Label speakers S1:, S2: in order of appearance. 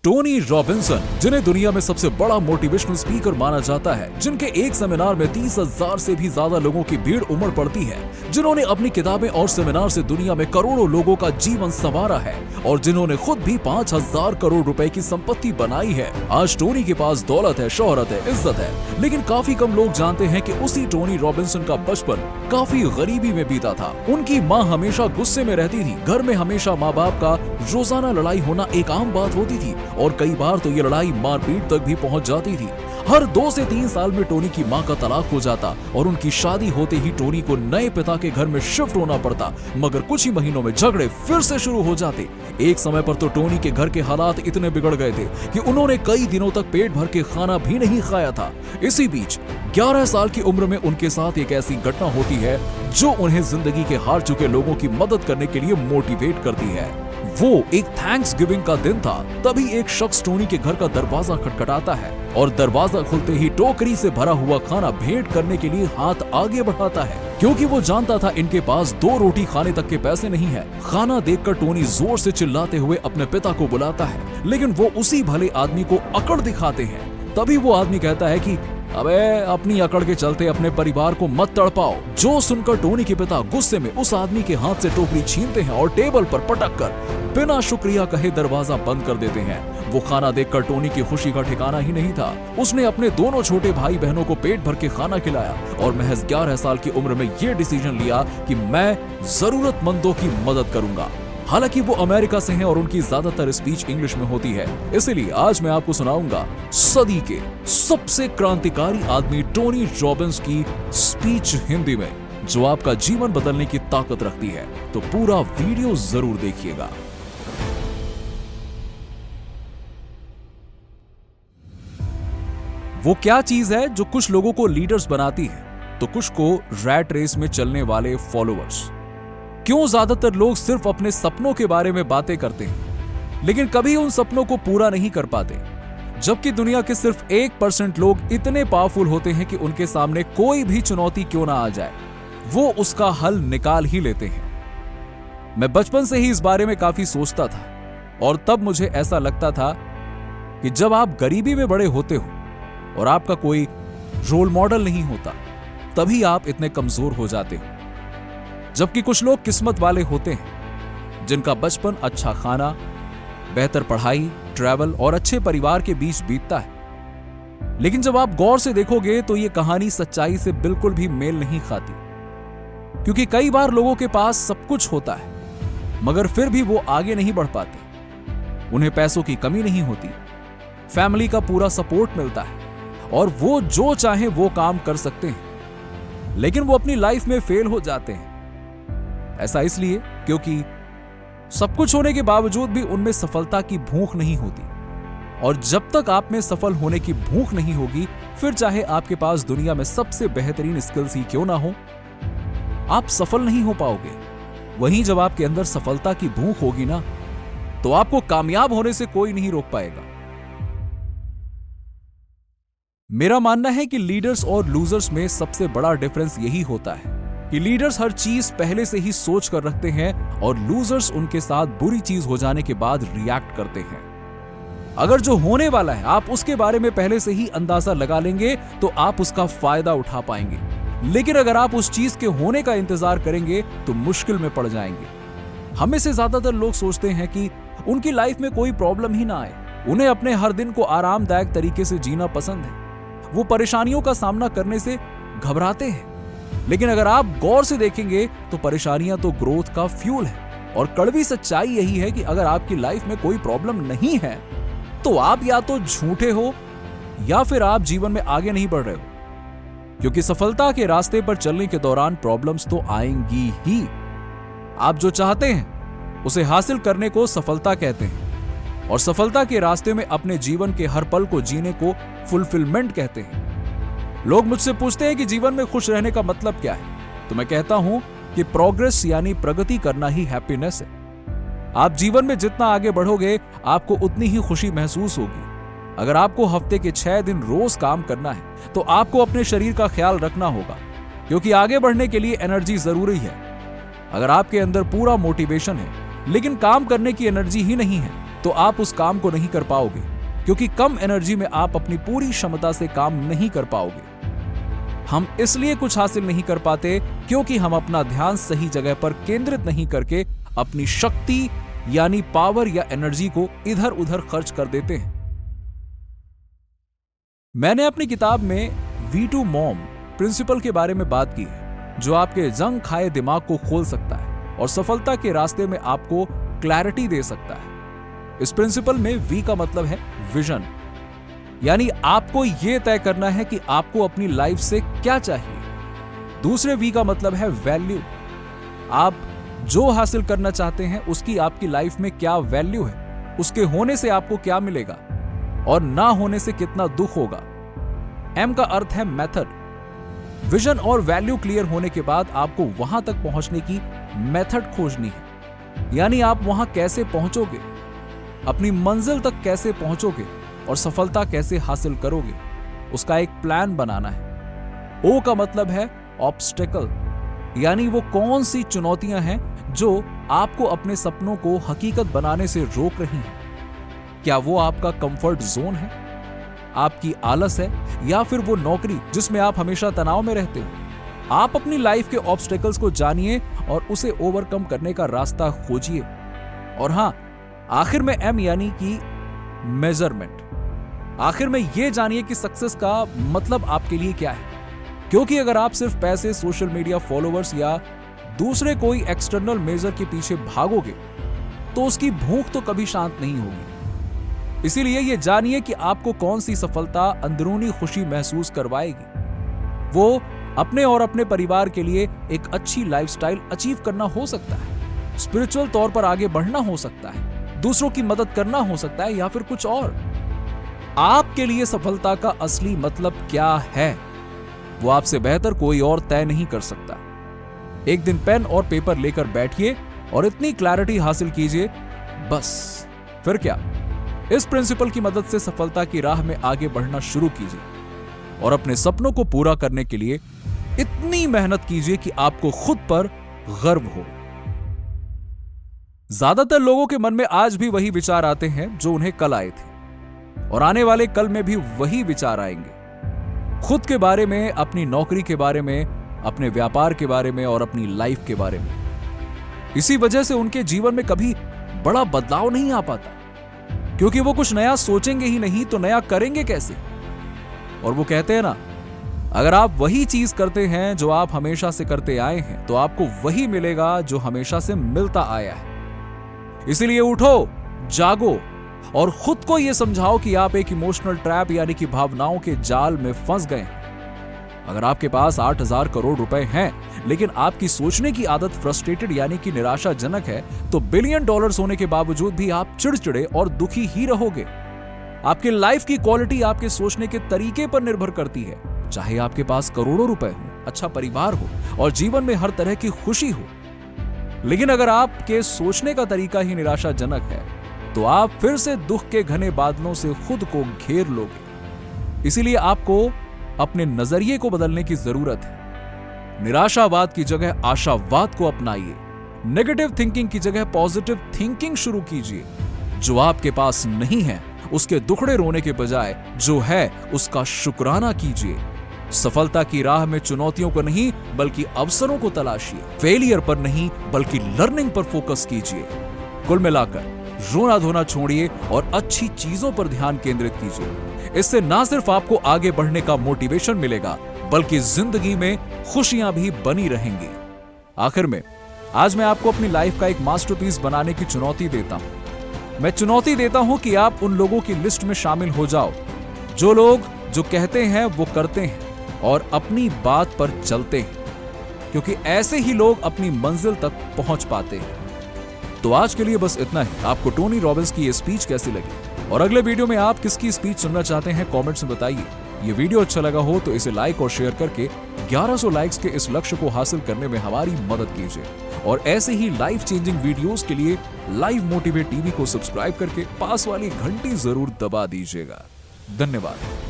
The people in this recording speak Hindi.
S1: टोनी रॉबिन्सन, जिन्हें दुनिया में सबसे बड़ा मोटिवेशनल स्पीकर माना जाता है, जिनके एक सेमिनार में 30,000 से भी ज्यादा लोगों की भीड़ उमड़ पड़ती है, जिन्होंने अपनी किताबें और सेमिनार से दुनिया में करोड़ों लोगों का जीवन संवारा है और जिन्होंने खुद भी 5,000 करोड़ रुपए की संपत्ति बनाई है। आज टोनी के पास दौलत है, शोहरत है, इज्जत है, लेकिन काफी कम लोग जानते हैं कि उसी टोनी रॉबिन्सन का बचपन काफी गरीबी में बीता था। उनकी माँ हमेशा गुस्से में रहती थी। घर में हमेशा माँ बाप का रोजाना लड़ाई होना एक आम बात होती थी और कई बार तो ये लड़ाई मारपीट तक भी पहुंच जाती थी। हर 2 से 3 साल में टोनी की मां का तलाक हो जाता और उनकी शादी होते ही टोनी को नए पिता के घर में शिफ्ट होना पड़ता, मगर कुछ ही महीनों में झगड़े फिर से शुरू हो जाते। एक समय पर तो टोनी के घर के हालात इतने बिगड़ गए थे कि उन्होंने कई दिनों तक पेट भर के खाना भी नहीं खाया था। इसी बीच 11 साल की उम्र में उनके साथ एक ऐसी घटना होती है जो उन्हें जिंदगी के हार चुके लोगों की मदद करने के लिए मोटिवेट करती है। वो एक थैंक्स गिविंग का दिन था। तभी एक शख्स टोनी के घर का दरवाजा खटखटाता है और दरवाजा खुलते ही टोकरी से भरा हुआ खाना भेंट करने के लिए हाथ आगे बढ़ाता है, क्योंकि वो जानता था इनके पास 2 रोटी खाने तक के पैसे नहीं है। खाना देखकर टोनी जोर से चिल्लाते हुए अपने पिता को बुलाता है, लेकिन वो उसी भले आदमी को अकड़ दिखाते हैं। तभी वो आदमी कहता है कि अबे अपनी अकड़ के चलते अपने परिवार को मत तड़पाओ। जो सुनकर टोनी के पिता गुस्से में उस आदमी के हाथ से टोकरी छीनते हैं और टेबल पर पटक कर बिना शुक्रिया कहे दरवाजा बंद कर देते हैं। वो खाना देखकर टोनी की खुशी का ठिकाना ही नहीं था। उसने अपने दोनों छोटे भाई बहनों को पेट भर के खाना खिलाया और महज 11 साल की उम्र में ये डिसीजन लिया कि मैं जरूरतमंदों की मदद करूंगा। हालांकि वो अमेरिका से हैं और उनकी ज्यादातर स्पीच इंग्लिश में होती है, इसलिए आज मैं आपको सुनाऊंगा सदी के सबसे क्रांतिकारी आदमी टोनी रॉबिन्स की स्पीच हिंदी में, जो आपका जीवन बदलने की ताकत रखती है। तो पूरा वीडियो जरूर देखिएगा। वो क्या चीज है जो कुछ लोगों को लीडर्स बनाती है तो कुछ को रैट रेस में चलने वाले फॉलोअर्स? क्यों ज्यादातर लोग सिर्फ अपने सपनों के बारे में बातें करते हैं लेकिन कभी उन सपनों को पूरा नहीं कर पाते, जबकि दुनिया के सिर्फ 1% लोग इतने पावरफुल होते हैं कि उनके सामने कोई भी चुनौती क्यों ना आ जाए वो उसका हल निकाल ही लेते हैं। मैं बचपन से ही इस बारे में काफी सोचता था और तब मुझे ऐसा लगता था कि जब आप गरीबी में बड़े होते हो और आपका कोई रोल मॉडल नहीं होता तभी आप इतने कमजोर हो जाते हो, जबकि कुछ लोग किस्मत वाले होते हैं जिनका बचपन अच्छा खाना, बेहतर पढ़ाई, ट्रैवल और अच्छे परिवार के बीच बीतता है। लेकिन जब आप गौर से देखोगे तो ये कहानी सच्चाई से बिल्कुल भी मेल नहीं खाती, क्योंकि कई बार लोगों के पास सब कुछ होता है मगर फिर भी वो आगे नहीं बढ़ पाते। उन्हें पैसों की कमी नहीं होती, फैमिली का पूरा सपोर्ट मिलता है और वो जो चाहे वो काम कर सकते हैं, लेकिन वो अपनी लाइफ में फेल हो जाते हैं। ऐसा इसलिए क्योंकि सब कुछ होने के बावजूद भी उनमें सफलता की भूख नहीं होती, और जब तक आप में सफल होने की भूख नहीं होगी, फिर चाहे आपके पास दुनिया में सबसे बेहतरीन स्किल्स ही क्यों ना हो, आप सफल नहीं हो पाओगे। वहीं जब आपके अंदर सफलता की भूख होगी ना, तो आपको कामयाब होने से कोई नहीं रोक पाएगा। मेरा मानना है कि लीडर्स और लूजर्स में सबसे बड़ा डिफरेंस यही होता है कि लीडर्स हर चीज पहले से ही सोच कर रखते हैं और लूजर्स उनके साथ बुरी चीज हो जाने के बाद रिएक्ट करते हैं। अगर जो होने वाला है आप उसके बारे में पहले से ही अंदाजा लगा लेंगे तो आप उसका फायदा उठा पाएंगे, लेकिन अगर आप उस चीज के होने का इंतजार करेंगे तो मुश्किल में पड़ जाएंगे। हमें से ज्यादातर लोग सोचते हैं कि उनकी लाइफ में कोई प्रॉब्लम ही ना आए, उन्हें अपने हर दिन को आरामदायक तरीके से जीना पसंद है। वो परेशानियों का सामना करने से घबराते हैं, लेकिन अगर आप गौर से देखेंगे तो परेशानियां तो ग्रोथ का फ्यूल है। और कड़वी सच्चाई यही है कि अगर आपकी लाइफ में कोई प्रॉब्लम नहीं है तो आप या तो झूठे हो या फिर आप जीवन में आगे नहीं बढ़ रहे हो, क्योंकि सफलता के रास्ते पर चलने के दौरान प्रॉब्लम्स तो आएंगी ही। आप जो चाहते हैं उसे हासिल करने को सफलता कहते हैं और सफलता के रास्ते में अपने जीवन के हर पल को जीने को फुलफिलमेंट कहते हैं। लोग मुझसे पूछते हैं कि जीवन में खुश रहने का मतलब क्या है, तो मैं कहता हूं कि प्रोग्रेस यानी प्रगति करना ही हैप्पीनेस है। आप जीवन में जितना आगे बढ़ोगे आपको उतनी ही खुशी महसूस होगी। अगर आपको हफ्ते के 6 दिन रोज काम करना है तो आपको अपने शरीर का ख्याल रखना होगा, क्योंकि आगे बढ़ने के लिए एनर्जी जरूरी है। अगर आपके अंदर पूरा मोटिवेशन है लेकिन काम करने की एनर्जी ही नहीं है तो आप उस काम को नहीं कर पाओगे, क्योंकि कम एनर्जी में आप अपनी पूरी क्षमता से काम नहीं कर पाओगे। हम इसलिए कुछ हासिल नहीं कर पाते क्योंकि हम अपना ध्यान सही जगह पर केंद्रित नहीं करके अपनी शक्ति यानी पावर या एनर्जी को इधर उधर खर्च कर देते हैं। मैंने अपनी किताब में V2 मॉम प्रिंसिपल के बारे में बात की है, जो आपके जंग खाए दिमाग को खोल सकता है और सफलता के रास्ते में आपको क्लैरिटी दे सकता है। इस प्रिंसिपल में V का मतलब है विजन, यानी आपको यह तय करना है कि आपको अपनी लाइफ से क्या चाहिए। दूसरे V का मतलब है वैल्यू, आप जो हासिल करना चाहते हैं उसकी आपकी लाइफ में क्या वैल्यू है, उसके होने से आपको क्या मिलेगा और ना होने से कितना दुख होगा। M का अर्थ है मेथड। विजन और वैल्यू क्लियर होने के बाद आपको वहां तक पहुंचने की मेथड खोजनी है, यानी आप वहां कैसे पहुंचोगे, अपनी मंजिल तक कैसे पहुंचोगे और सफलता कैसे हासिल करोगे, उसका एक प्लान बनाना है। O का मतलब है ऑब्स्टेकल, यानी वो कौन सी चुनौतियां हैं जो आपको अपने सपनों को हकीकत बनाने से रोक रही हैं। क्या वो आपका कंफर्ट जोन है, आपकी आलस है, या फिर वो नौकरी जिसमें आप हमेशा तनाव में रहते हो। आप अपनी लाइफ के ऑब्स्टेकल्स को जानिए और उसे ओवरकम करने का रास्ता खोजिए। और हां, आखिर में M यानी कि मेजरमेंट। आखिर में यह जानिए कि सक्सेस का मतलब आपके लिए क्या है, क्योंकि अगर आप सिर्फ पैसे, सोशल मीडिया फॉलोअर्स या दूसरे कोई एक्सटर्नल मेजर के पीछे भागोगे तो उसकी भूख तो कभी शांत नहीं होगी। इसीलिए यह जानिए कि आपको कौन सी सफलता अंदरूनी खुशी महसूस करवाएगी। वो अपने और अपने परिवार के लिए एक अच्छी लाइफस्टाइल अचीव करना हो सकता है, स्पिरिचुअल तौर पर आगे बढ़ना हो सकता है, दूसरों की मदद करना हो सकता है, या फिर कुछ और। आपके लिए सफलता का असली मतलब क्या है, वो आपसे बेहतर कोई और तय नहीं कर सकता। एक दिन पेन और पेपर लेकर बैठिए और इतनी क्लैरिटी हासिल कीजिए, बस। फिर क्या, इस प्रिंसिपल की मदद से सफलता की राह में आगे बढ़ना शुरू कीजिए और अपने सपनों को पूरा करने के लिए इतनी मेहनत कीजिए कि आपको खुद पर गर्व हो। ज्यादातर लोगों के मन में आज भी वही विचार आते हैं जो उन्हें कल आए थे, और आने वाले कल में भी वही विचार आएंगे। खुद के बारे में, अपनी नौकरी के बारे में, अपने व्यापार के बारे में और अपनी लाइफ के बारे में। इसी वजह से उनके जीवन में कभी बड़ा बदलाव नहीं आ पाता, क्योंकि वो कुछ नया सोचेंगे ही नहीं तो नया करेंगे कैसे। और वो कहते हैं ना, अगर आप वही चीज करते हैं जो आप हमेशा से करते आए हैं तो आपको वही मिलेगा जो हमेशा से मिलता आया है। इसीलिए उठो, जागो और खुद को यह समझाओ कि आप एक इमोशनल ट्रैप यानी कि भावनाओं के जाल में फंस गए हैं। अगर आपके पास 8,000 करोड़ रुपए हैं, लेकिन आपकी सोचने की आदत फ्रस्ट्रेटेड यानी कि निराशाजनक है, तो बिलियन डॉलर्स होने के बावजूद भी आप चिड़चिड़े और दुखी ही रहोगे। आपकी लाइफ की क्वालिटी आपके सोचने के तरीके पर निर्भर करती है। चाहे आपके पास करोड़ों रुपए हो, अच्छा परिवार हो और जीवन में हर तरह की खुशी हो, लेकिन अगर आपके सोचने का तरीका ही निराशाजनक है तो आप फिर से दुख के घने बादलों से खुद को घेर लोगे। इसीलिए आपको अपने नजरिए को बदलने की जरूरत है। निराशावाद की जगह आशावाद को अपनाइए। नेगेटिव थिंकिंग की जगह पॉजिटिव थिंकिंग शुरू कीजिए। जो आपके पास नहीं है उसके दुखड़े रोने के बजाय जो है उसका शुक्राना कीजिए। सफलता की राह में चुनौतियों को नहीं बल्कि अवसरों को तलाशिए। फेलियर पर नहीं बल्कि लर्निंग पर फोकस कीजिए। कुल मिलाकर रोना धोना छोड़िए और अच्छी चीजों पर ध्यान केंद्रित कीजिए। इससे ना सिर्फ आपको आगे बढ़ने का मोटिवेशन मिलेगा बल्कि जिंदगी में खुशियां भी बनी रहेंगी। आखिर में आज मैं आपको अपनी लाइफ का एक मास्टरपीस बनाने की चुनौती देता हूं। मैं चुनौती देता हूं कि आप उन लोगों की लिस्ट में शामिल हो जाओ जो लोग जो कहते हैं वो करते हैं और अपनी बात पर चलते हैं, क्योंकि ऐसे ही लोग अपनी मंजिल तक पहुंच पाते हैं। तो आज के लिए बस इतना ही। आपको टोनी रॉबिन्स की ये स्पीच कैसी लगी और अगले वीडियो में आप किसकी स्पीच सुनना चाहते हैं कमेंट्स में बताइए। ये वीडियो अच्छा लगा हो तो इसे लाइक और शेयर करके 1100 लाइक्स के इस लक्ष्य को हासिल करने में हमारी मदद कीजिए। और ऐसे ही लाइफ चेंजिंग वीडियोस के लिए लाइव मोटिवेट टीवी को सब्सक्राइब करके पास वाली घंटी जरूर दबा दीजिएगा। धन्यवाद।